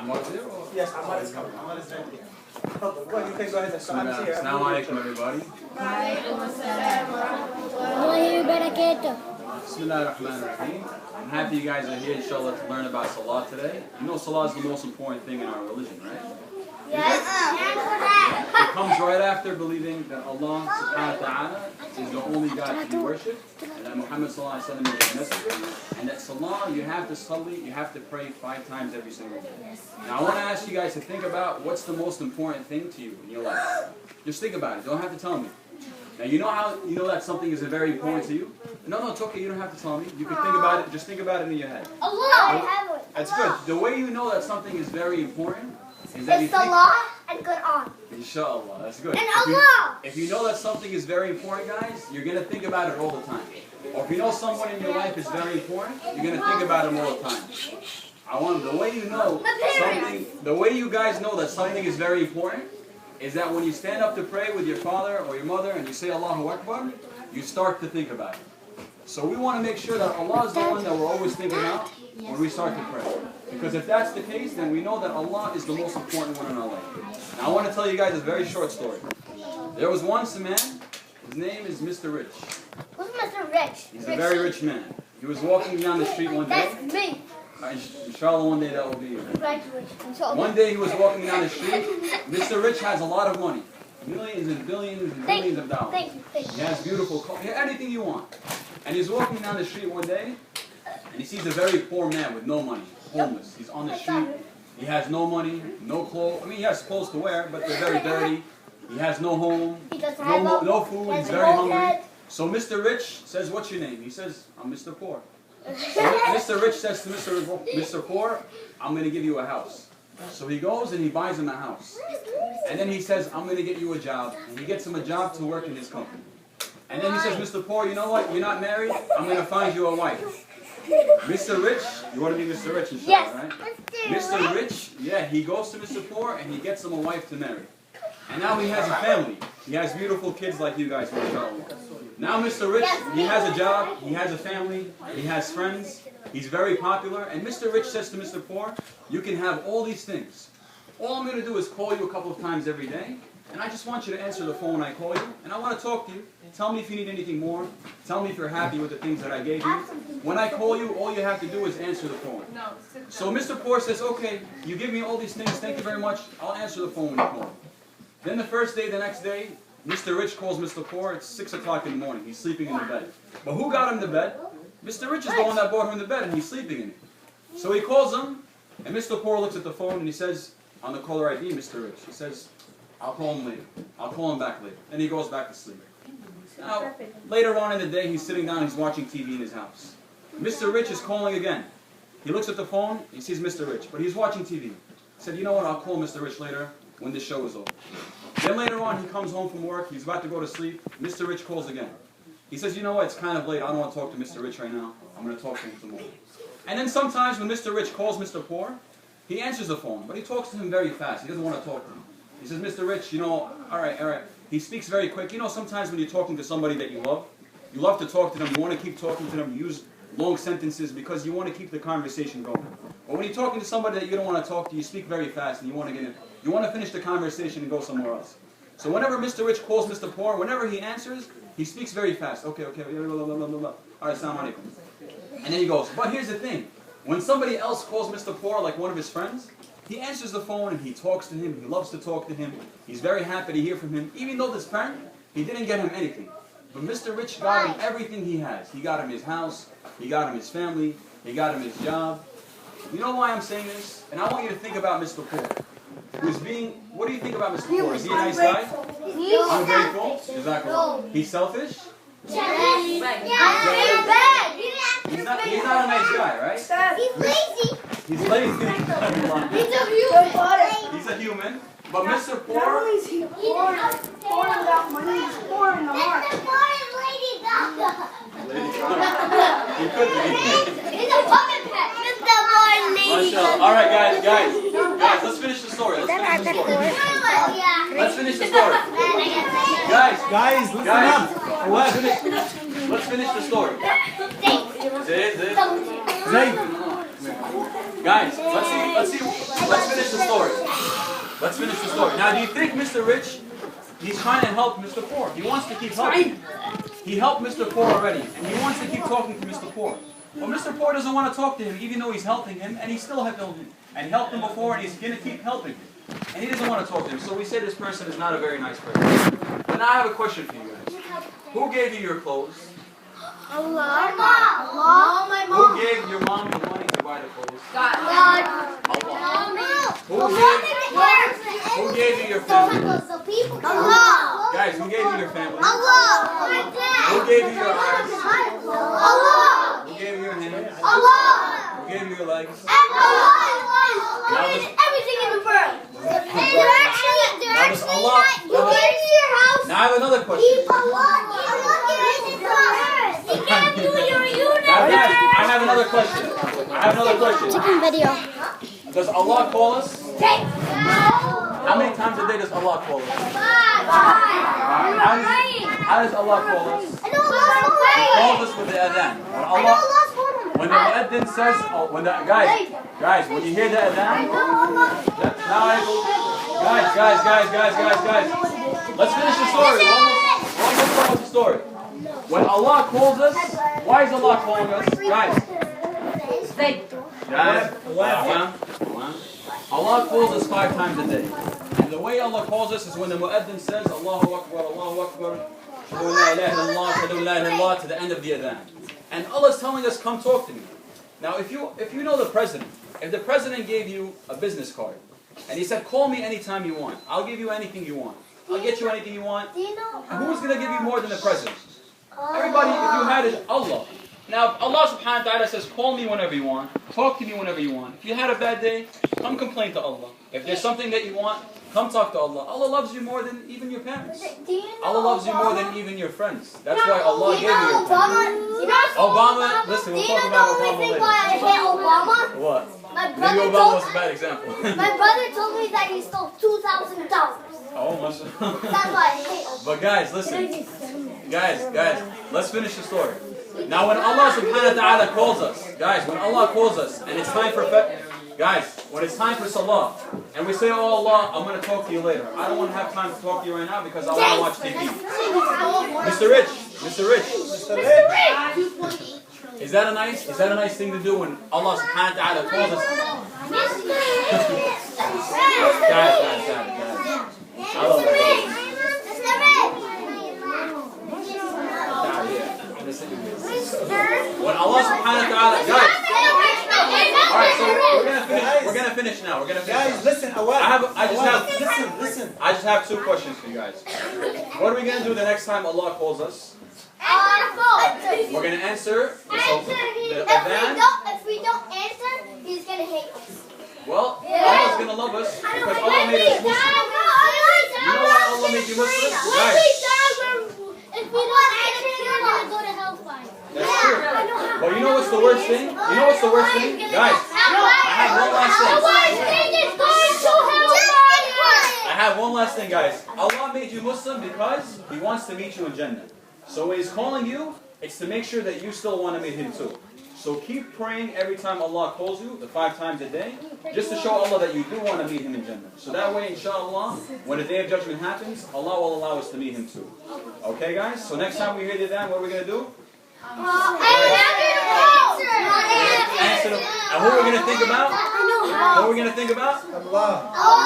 Ammar's there? Yes, Ammar is coming. Ammar is ready. Well, you can go ahead and start. I'm here. Assalamu alaikum, everybody. Bismillah ar-Rahman ar-Rahim. I'm happy you guys are here, inshallah, to learn about Salah today. You know Salah is the most important thing in our religion, right? Yes. It comes right after believing that Allah subhanahu wa ta'ala is the only God to be worshipped, and that Muhammad sallallahu alayhi wa sallam is the messenger, and that Salah, you have to study, you have to pray 5 times every single day. Now I want to ask you guys to think about what's the most important thing to you in your life. Just think about it, don't have to tell me. Now you know how you know that something is very important to you? No, it's okay, you don't have to tell me. You can think about it, just think about it in your head. Allah. That's good. The way you know that something is very important is that you It's think... Salah and Quran. Inshallah, that's good. And Allah. If you know that something is very important, guys, you're going to think about it all the time. Or if you know someone in your life is very important, you're going to think about them all the time. The way you know something, the way you guys know that something is very important is that when you stand up to pray with your father or your mother and you say Allahu Akbar, you start to think about it. So we want to make sure that Allah is the one that we're always thinking about when we start to pray. Because if that's the case, then we know that Allah is the most important one in our life. Now I want to tell you guys a very short story. There was once a man, his name is Mr. Rich. Who's Mr. Rich? He's a very rich man. He was walking down the street one day. That's me. Inshallah one day that will be you. Congratulations. One day he was walking down the street. Mr. Rich has a lot of money. Millions and billions and billions of dollars. Thank you. He has beautiful clothes. Anything you want. And he's walking down the street one day and he sees a very poor man with no money. Homeless. He's on the street. He has no money, no clothes. I mean, he has clothes to wear, but they're very dirty. He has no home, no food. He's very hungry. So Mr. Rich says, "What's your name?" He says, "I'm Mr. Poor." So Mr. Rich says to Mr. Poor, "I'm going to give you a house." So he goes and he buys him a house. And then he says, "I'm going to get you a job." And he gets him a job to work in his company. And then he says, "Mr. Poor, you know what? You're not married. I'm going to find you a wife." Mr. Rich, you want to be Mr. Rich, inshallah, Yes. right? Mr. Rich, yeah, he goes to Mr. Poor and he gets him a wife to marry. And now he has a family. He has beautiful kids like you guys, inshallah. Now Mr. Rich, he has a job, he has a family, he has friends, he's very popular. And Mr. Rich says to Mr. Poor, "You can have all these things. All I'm going to do is call you a couple of times every day. And I just want you to answer the phone when I call you. And I want to talk to you. Tell me if you need anything more. Tell me if you're happy with the things that I gave you. When I call you, all you have to do is answer the phone." So Mr. Poor says, "Okay, you give me all these things. Thank you very much. I'll answer the phone when you call." Then the first day, the next day, Mr. Rich calls Mr. Poor. It's 6 o'clock in the morning. He's sleeping in the bed. But who got him to bed? Mr. Rich is the one that brought him to bed, and he's sleeping in it. So he calls him, and Mr. Poor looks at the phone, and he says, on the caller ID, Mr. Rich, he says, "I'll call him later. I'll call him back later." And he goes back to sleep. Now, later on in the day, he's sitting down, he's watching TV in his house. Mr. Rich is calling again. He looks at the phone, he sees Mr. Rich, but he's watching TV. He said, "You know what, I'll call Mr. Rich later when this show is over." Then later on, he comes home from work, he's about to go to sleep. Mr. Rich calls again. He says, "You know what, it's kind of late, I don't want to talk to Mr. Rich right now. I'm going to talk to him tomorrow." And then sometimes when Mr. Rich calls Mr. Poor, he answers the phone, but he talks to him very fast. He doesn't want to talk to him. He says, "Mr. Rich, you know, all right. He speaks very quick. You know, sometimes when you're talking to somebody that you love to talk to them, you want to keep talking to them, you use long sentences because you want to keep the conversation going. But when you're talking to somebody that you don't want to talk to, you speak very fast and you want to finish the conversation and go somewhere else. So whenever Mr. Rich calls Mr. Poor, whenever he answers, he speaks very fast. Okay, blah, blah, blah, blah, blah. All right, assalamu alaikum." And then he goes, but here's the thing. When somebody else calls Mr. Poor, like one of his friends, he answers the phone and he talks to him. He loves to talk to him. He's very happy to hear from him. Even though this friend, he didn't get him anything. But Mr. Rich got him everything he has. He got him his house. He got him his family. He got him his job. You know why I'm saying this? And I want you to think about Mr. Poor. What do you think about Mr. Poor? Is he a nice guy? Ungrateful? Jazakallah. He's selfish? He's not a nice guy, right? He's lazy. He's lazy. He's a human. He's a human. But Mr. Poor, He's poor without money. He's poor in the heart. Mr. Poor is Lady Gaga. he could be. He's a puppet pet. Mr. Poor is Lady Gaga. All right, guys, let's finish the story. Let's finish the story. Guys, listen up. Let's finish the story. Guys, let's finish Let's finish the story. Now, do you think Mr. Rich, he's trying to help Mr. Poor? He wants to keep helping him. He helped Mr. Poor already, and he wants to keep talking to Mr. Poor. Well, Mr. Poor doesn't want to talk to him, even though he's helping him, and he still helped him. And he helped him before, and he's going to keep helping him. And he doesn't want to talk to him, so we say this person is not a very nice person. But now I have a question for you guys. Who gave you your clothes? Allah. Allah. My mom. Who gave your mom the money to buy the clothes? God. Allah. Who gave you your family? Allah. Guys, who gave you your family? Allah. Who gave you your eyes? Allah. Who gave you your hands? Allah. Who gave you your legs? Allah. Everything in the world. They're actually Allah. Who gave you your house? Now I have another question. Now guys, I have another question. Video. Does Allah call us? How many times a day does Allah call us? How does Allah call us? He calls us with the adhan. When the mueddin says, guys, when you hear the adhan, guys, let's finish the story. One more part of the story. When Allah calls us, why is Allah calling us? Guys, Allah calls us 5 times a day. And the way Allah calls us is when the mueddin says, Allahu Akbar, Allahu Akbar, Shadu la ilaha illallah, Shadu la ilaha illallah, to the end of the adhan. And Allah is telling us, come talk to me. Now, if you know the president, if the president gave you a business card, and he said, call me anytime you want, I'll give you anything you want, I'll get you anything you want, who's going to give you more than the president? Everybody, if you had it, Allah. Now, Allah subhanahu wa ta'ala says, call me whenever you want, talk to me whenever you want. If you had a bad day, come complain to Allah. If there's something that you want, come talk to Allah. Allah loves you more than even your parents. Allah loves you more than even your friends. That's why Allah gave you your parents. Obama, listen, we'll talk about Obama later. What? Maybe Obama was a bad example. My brother told me that he stole $2,000. Oh, much. That's why I hate him. But guys, listen. Guys, let's finish the story. Now when Allah subhanahu wa ta'ala calls us, guys, when Allah calls us, and it's time for when it's time for Salaa, and we say, oh Allah, I'm going to talk to you later. I don't want to have time to talk to you right now because I want to watch TV. Mr. Rich. Is that a nice thing to do when Allah subhanahu wa ta'ala calls us? Guys. I love that. When Allah subhanahu wa ta'ala, guys. Alright, so we're gonna finish now. Guys, listen, Awab. Listen. I just have 2 questions for you guys. What are we gonna do the next time Allah calls us? We're gonna answer the adhan. If we don't answer, he's gonna hate us. Well, Allah's gonna love us because Allah made us Muslim. You know why Allah made you Muslim? Guys. If we don't answer, we're gonna go to hellfire. That's true. But you know what's the worst thing? Guys, I have one last thing, guys. Allah made you Muslim because He wants to meet you in Jannah. So when He's calling you, it's to make sure that you still want to meet Him too. So keep praying every time Allah calls you, the 5 times a day, just to show Allah that you do want to meet Him in Jannah. So that way, inshallah, when the Day of Judgment happens, Allah will allow us to meet Him too. Okay, guys? So next time we hear the adhan, what are we going to do? Answer them. And who are we going to think about? Allah. Oh,